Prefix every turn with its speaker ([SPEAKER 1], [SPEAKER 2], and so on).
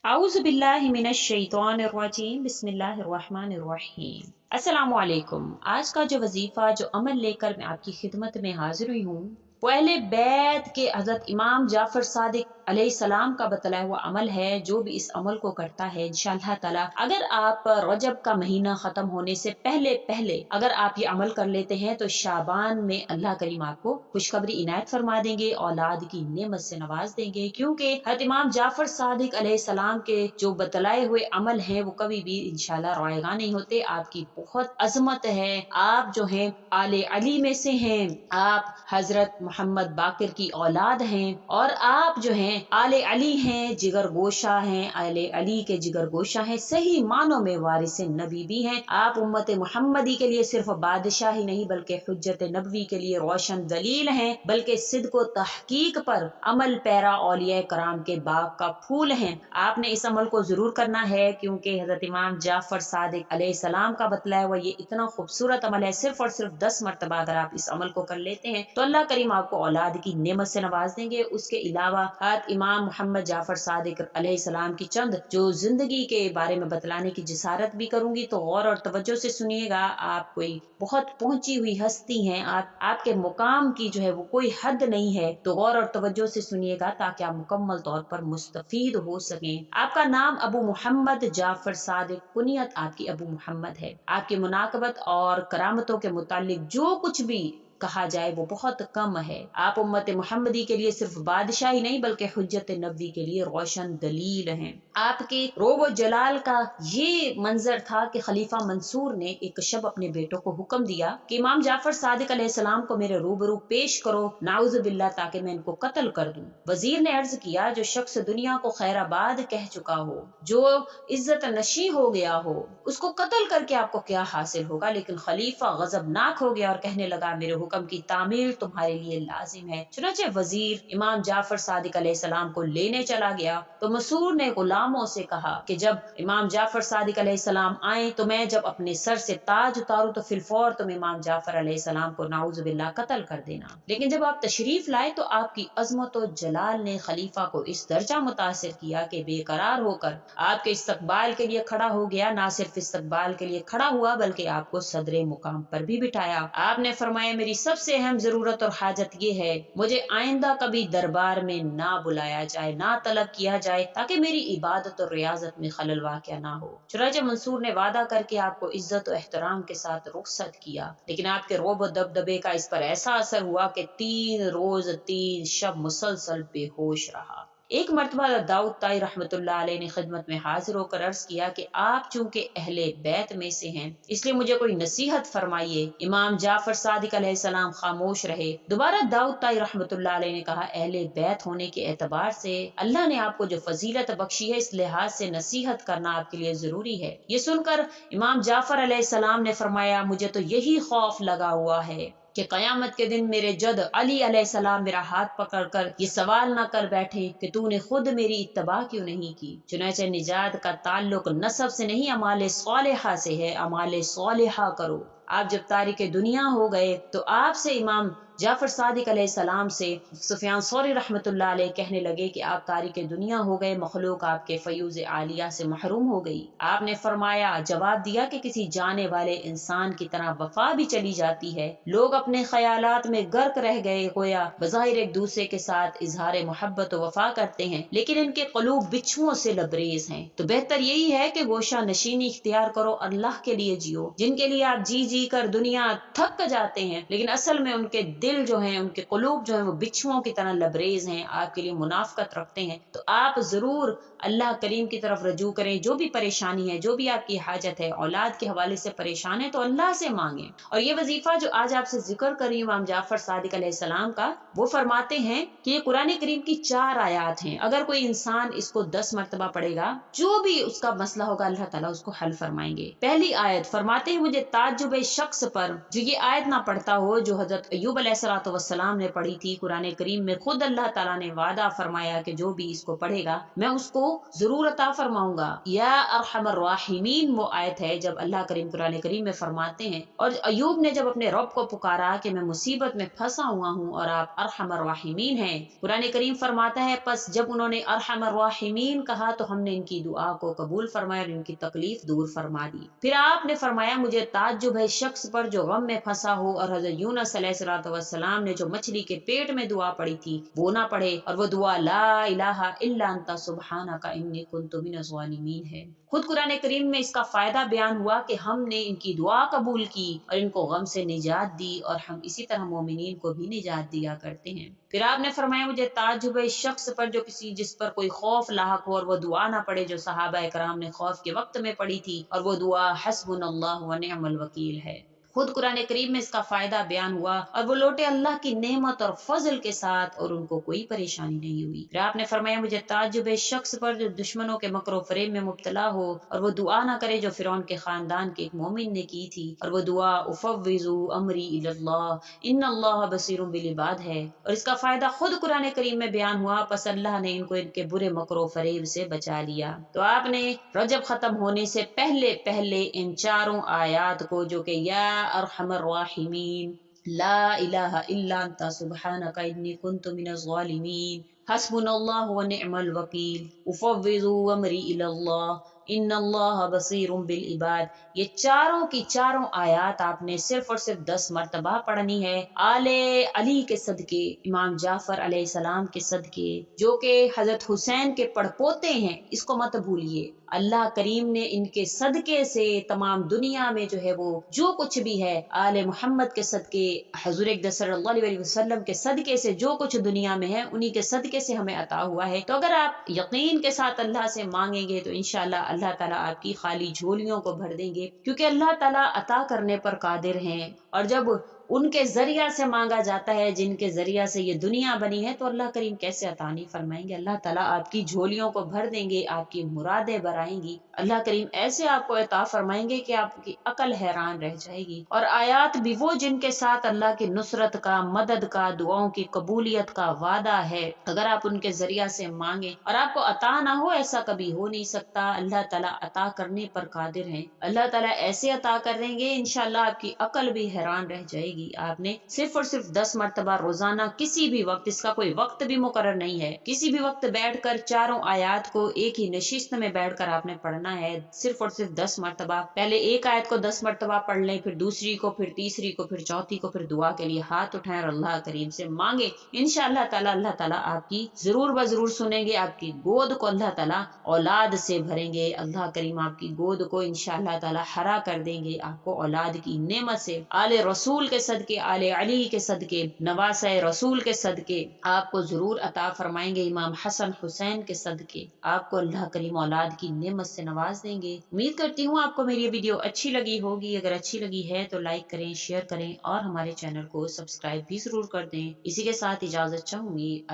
[SPEAKER 1] औज़ु बिल्लाहि मिनश शैतानिर रजीम बिस्मिल्लाहिर्रहमानिर्रहीम। अस्सलामु अलैकुम। आज का जो वजीफा जो अमल लेकर मैं आपकी खिदमत में हाजिर हुई हूँ वो अहले बैत के हजरत इमाम जाफर सादिक अलैहिस्सलाम का बतलाया हुआ अमल है। जो भी इस अमल को करता है इंशाअल्लाह ताला, अगर आप रजब का महीना खत्म होने से पहले पहले अगर आप ये अमल कर लेते हैं तो शाबान में अल्लाह करीम आपको खुशखबरी इनायत फरमा देंगे, औलाद की नेमत से नवाज देंगे। क्योंकि हजरत इमाम जाफर सादिक अलैहिस्सलाम के जो बतलाए हुए अमल हैं वो कभी भी इंशाअल्लाह रायगा नहीं होते। आपकी बहुत अजमत है, आप जो हैं आले अली में से हैं, आप हजरत मोहम्मद बाकिर की औलाद हैं और आप जो हैं आले अली हैं, जिगर गोशा हैं, आले अली के जिगर गोशा हैं, सही मानों में वारिस नबी भी हैं। आप उम्मत मोहम्मदी के लिए सिर्फ बादशाह ही नहीं बल्कि हुज्जत नबवी के लिए रोशन दलील हैं, बल्कि सिद्क व तहकीक पर अमल पैरा औलिया कराम के बाग का फूल हैं। आपने इस अमल को जरूर करना है क्योंकि हजरत इमाम जाफर सादिक अलैहिस्सलाम का बतलाया हुआ ये इतना खूबसूरत अमल है। सिर्फ और सिर्फ 10 मरतबा अगर आप इस अमल को कर लेते हैं तो अल्लाह करीम आपको औलाद की नेमत से नवाज देंगे। उसके अलावा हज़रत इमाम मोहम्मद जाफर सादिक अलैहिस्सलाम की चंद जो जिंदगी के बारे में बतलाने की जिसारत भी करूंगी, तो गौर और तवज्जो से सुनिएगा। आप कोई बहुत पहुंची हुई हस्ती हैं, आपके मुकाम की जो है वो कोई हद नहीं है, तो गौर और तवज्जो से सुनिएगा ताकि आप मुकम्मल तौर पर मुस्तफीद हो सकें। आपका नाम अबू मोहम्मद जाफर सादिक, कुनियत आपकी अबू मोहम्मद है। आपकी मुनाकबत और करामतों के मुतालिक जो कुछ भी कहा जाए वो बहुत कम है। आप उम्मत मोहम्मदी के लिए सिर्फ बादशाह ही नहीं बल्कि हुज्जत नबी के लिए रोशन दलील हैं। आपके रोब जलाल का ये मंजर था कि खलीफा मंसूर ने एक शब अपने बेटों को हुक्म दिया कि इमाम जाफर सादिक अलैहिस्सलाम को मेरे रूबरू पेश करो, नाउज़ु बिल्लाह, ताकि मैं इनको कत्ल कर दूं। वजीर ने अर्ज किया, जो शख्स दुनिया को खैराबाद कह चुका हो, जो इज्जत नशी हो गया हो, उसको कत्ल करके आपको क्या हासिल होगा। लेकिन खलीफा गजबनाक हो गया और कहने लगा, मेरे हुक्म की तामील तुम्हारे लिए लाजिम है। चुनाचे वजीर इमाम जाफर सादिक अलैहिस्सलाम को लेने चला गया तो मसूर ने गुलामों से कहा कि जब इमाम जाफर सादिक अलैहिस्सलाम आए तो मैं जब अपने सर से ताज उतारूं तो फिलफौर तुम इमाम जाफर अलैहिस्सलाम को नाउज़ु बिल्लाह कत्ल कर देना। लेकिन जब आप तशरीफ लाए तो आपकी अजमत और जलाल ने खलीफा को इस दर्जा मुतासिर किया कि बेकरार होकर आपके इस्तकबाल के लिए खड़ा हो गया। ना सिर्फ इस्तकबाल के लिए खड़ा हुआ बल्कि आपको सदरे मुकाम पर भी बिठाया। आपने फरमाया, मेरी सबसे अहम जरूरत और हाजत ये है, मुझे आइंदा कभी दरबार में ना बुलाया जाए, ना तलब किया जाए, ताकि मेरी इबादत और रियाजत में खलल वाक़या ना हो। चुनांचे मंसूर ने वादा करके आपको इज्जत और एहतराम के साथ रुखसत किया। लेकिन आपके रोब दबदबे का इस पर ऐसा असर हुआ कि 3 रोज 3 शब मुसलसल बेहोश रहा। एक मरतबा दाऊद ताई रहमतुल्लाह अलैह ने खिदमत में हाजिर होकर अर्ज किया कि आप चूंकि अहले बैत में से हैं इसलिए मुझे कोई नसीहत फरमाइए। इमाम जाफर सादिक अलैहिस्सलाम खामोश रहे। दोबारा दाऊद ताई रहमतुल्लाह अलैह ने कहा, अहले बैत होने के एतबार से अल्लाह ने आपको जो फजीलत बख्शी है, इस लिहाज से नसीहत करना आपके लिए जरूरी है। ये सुनकर इमाम जाफर अलैहिस्सलाम ने फरमाया, मुझे तो यही खौफ लगा हुआ है कि कयामत के दिन मेरे जद अली अलैहिस्सलाम मेरा हाथ पकड़कर ये सवाल न कर बैठे कि तूने खुद मेरी इत्तबा क्यों नहीं की। चुनांचे निजात का ताल्लुक नसब से नहीं अमाले सालिहा से है। अमाले सालिहा करो। आप जब तारिक दुनिया हो गए तो आपसे इमाम जाफर सादिक अलैहिस्सलाम से सुफियान सौरी रहमतुल्लाह अलैह कहने लगे कि आप तारिक दुनिया हो गए, मखलूक आपके फयूज आलिया से महरूम हो गई। आपने फरमाया, जवाब दिया कि किसी जाने वाले इंसान की तरह वफा भी चली जाती है। लोग अपने ख्यालात में गर्क रह गए, गोया बज़ाहिर एक दूसरे के साथ इजहार मोहब्बत और वफा करते हैं लेकिन इनके क़ुलूब बिच्छुओं से लबरेज हैं। तो बेहतर यही है कि गोशा नशीनी इख्तियार करो, अल्लाह के लिए जियो। जिनके लिए आप जी जी कर दुनिया थक जाते हैं लेकिन असल में उनके दिल जो हैं, उनके क़ुलूब जो हैं वो बिच्छुओं की तरह लबरेज हैं, आपके लिए मुनाफकत रखते हैं। तो आप जरूर अल्लाह करीम की तरफ रजू करें। जो भी परेशानी है, जो भी आपकी हाजत है, औलाद के हवाले से परेशान है तो अल्लाह से मांगे। और ये वजीफा जो आज आपसे जिक्र कर रही हूँ इमाम जाफर सादिक अलैहिस्सलाम का, वो फरमाते हैं कि ये कुरान करीम की 4 आयात हैं। अगर कोई इंसान इसको 10 मरतबा पढ़ेगा, जो भी उसका मसला होगा अल्लाह ताला उसको हल फरमाएंगे। पहली आयत फरमाते हैं, मुझे ताज्जुब शख्स पर जो ये आयत ना पढ़ता हो जो हजरत अय्यूब अलैहिस्सलातु वस्सलाम ने पढ़ी थी। कुरान करीम में खुद अल्लाह ताला ने वादा फरमाया कि जो भी इसको पढ़ेगा मैं उसको जरूर अता फरमाऊंगा। या अरहमर राहिमीन वो आयत है जब अल्लाह करीम कुरान करीम में फरमाते हैं, और अयूब ने जब अपने रब को पुकारा कि मैं मुसीबत में फंसा हुआ हूँ और आप अरहमर राहिमीन हैं, कुरान करीम फरमाता है बस जब उन्होंने अरहमर राहिमीन कहा तो हमने इनकी दुआ को कबूल फरमाया और इनकी तकलीफ दूर फरमा दी। फिर आपने फरमाया मुझे ताज्जुब है शख्स पर जो गम में फंसा हो और हजरत यूनुस अलैहिस्सलाम ने जो मछली के पेट में दुआ पढ़ी थी वो ना पढ़े, और वो दुआ ला इलाहा इल्ला अंता सुब्हानका इन्नी कुन्तु मिनज़ ज़ालिमीन है। खुद कुरान करीम में इसका फायदा बयान हुआ कि हमने इनकी दुआ कबूल की और इनको गम से निजात दी, और हम इसी तरह मोमिनीन को भी निजात दिया करते हैं। फिर आपने फरमाया मुझे ताज्जुब है इस शख्स पर जो जिस पर कोई खौफ लाहक हो और वो दुआ ना पढ़े जो सहाबा इकराम ने खौफ के वक्त में पढ़ी थी, और वो दुआ हस्बुनल्लाहु व निअमल वकील है। खुद कुरान करीम में इसका फायदा बयान हुआ और वो लौटे अल्लाह की नेमत और फजल के साथ और उनको कोई परेशानी नहीं हुई। फिर आपने फरमाया मुझे ताज्जुब है शख्स पर जो दुश्मनों के मकरो फरेब में मुब्तला हो और वो दुआ ना करे जो फिरौन के खानदान के एक मोमिन ने की थी, और वो दुआ उफव्विज़ु अमरी इलल्लाह इन्नल्लाह बसीरुम बिल इबाद है। और इसका फायदा खुद कुरान करीम में बयान हुआ, बस अल्लाह ने इनको इनके बुरे मकरो फरेब से बचा लिया। तो आपने रजब खत्म होने से पहले पहले इन चारों आयात को जो कि या अरहमर राहिमीन, ला इलाहा इल्ला अंता सुब्हानका इन्नी कुन्तु मिनज़ ज़ालिमीन, हस्बुनल्लाहु व निअमल वकील, उफव्विज़ु अमरी इलल्लाह इन्नल्लाह बसीरुम बिल इबाद, ये चारों की चारों आयात आपने सिर्फ और सिर्फ 10 मरतबा पढ़नी है। आले अली के सदके, इमाम जाफर अलैहिस्सलाम के सदके जो कि हजरत हुसैन के पड़पोते हैं, इसको मत भूलिए। अल्लाह करीम ने इनके सदके से तमाम दुनिया में जो है वो जो कुछ भी है आले मोहम्मद के सदके, हुजूर सल्लल्लाहु अलैहि वसल्लम के सदके से जो कुछ दुनिया में है उन्हीं के सदके से हमें अता हुआ है। तो अगर आप यकीन के साथ अल्लाह से मांगेंगे तो इंशाअल्लाह अल्लाह ताला आपकी खाली झोलियों को भर देंगे, क्योंकि अल्लाह ताला अता करने पर कादिर हैं। और जब उनके जरिया से मांगा जाता है जिनके जरिया से ये दुनिया बनी है, तो अल्लाह करीम कैसे अता नहीं फरमाएंगे। अल्लाह ताला आपकी झोलियों को भर देंगे, आपकी मुरादें भराएंगी। अल्लाह करीम ऐसे आपको अता फरमाएंगे कि आपकी अकल हैरान रह जाएगी। और आयात भी वो जिनके साथ अल्लाह की नुसरत का, मदद का, दुआओं की कबूलियत का वादा है। अगर आप उनके जरिया से मांगे और आपको अता ना हो, ऐसा कभी हो नहीं सकता। अल्लाह ताला अता करने पर कादिर है। अल्लाह ताला ऐसे अता कर देंगे इंशाअल्लाह आपकी अकल भी हैरान रह जाएगी। आपने सिर्फ और सिर्फ 10 मरतबा रोजाना किसी भी वक्त, इसका कोई वक्त भी मुकर्रर नहीं है, किसी भी वक्त बैठकर चारों आयात को एक ही नशिस्त में बैठकर आपने पढ़ना है। सिर्फ और सिर्फ 10 मरतबा, पहले एक आयत को 10 मरतबा पढ़ लें, फिर दूसरी को, फिर तीसरी को, फिर चौथी को, फिर दुआ के लिए हाथ उठाएं और अल्लाह करीम से मांगे। इंशाअल्लाह ताला अल्लाह ताला आपकी जरूर ब जरूर सुनेंगे। आपकी गोद को अल्लाह ताला औलाद से भरेंगे। अल्लाह करीम आपकी गोद को इंशाअल्लाह ताला हरा कर देंगे, आपको औलाद की नेमत से, आले रसूल के सदके, आले अली के सदके, नवासे रसूल के सदके आपको जरूर अता फरमाएंगे। इमाम हसन हुसैन के सदके आपको अल्लाह करीम औलाद की नेमत से नवाज देंगे। उम्मीद करती हूँ आपको मेरी ये वीडियो अच्छी लगी होगी। अगर अच्छी लगी है तो लाइक करें, शेयर करें और हमारे चैनल को सब्सक्राइब भी जरूर कर दें। इसी के साथ इजाजत चाहूंगी।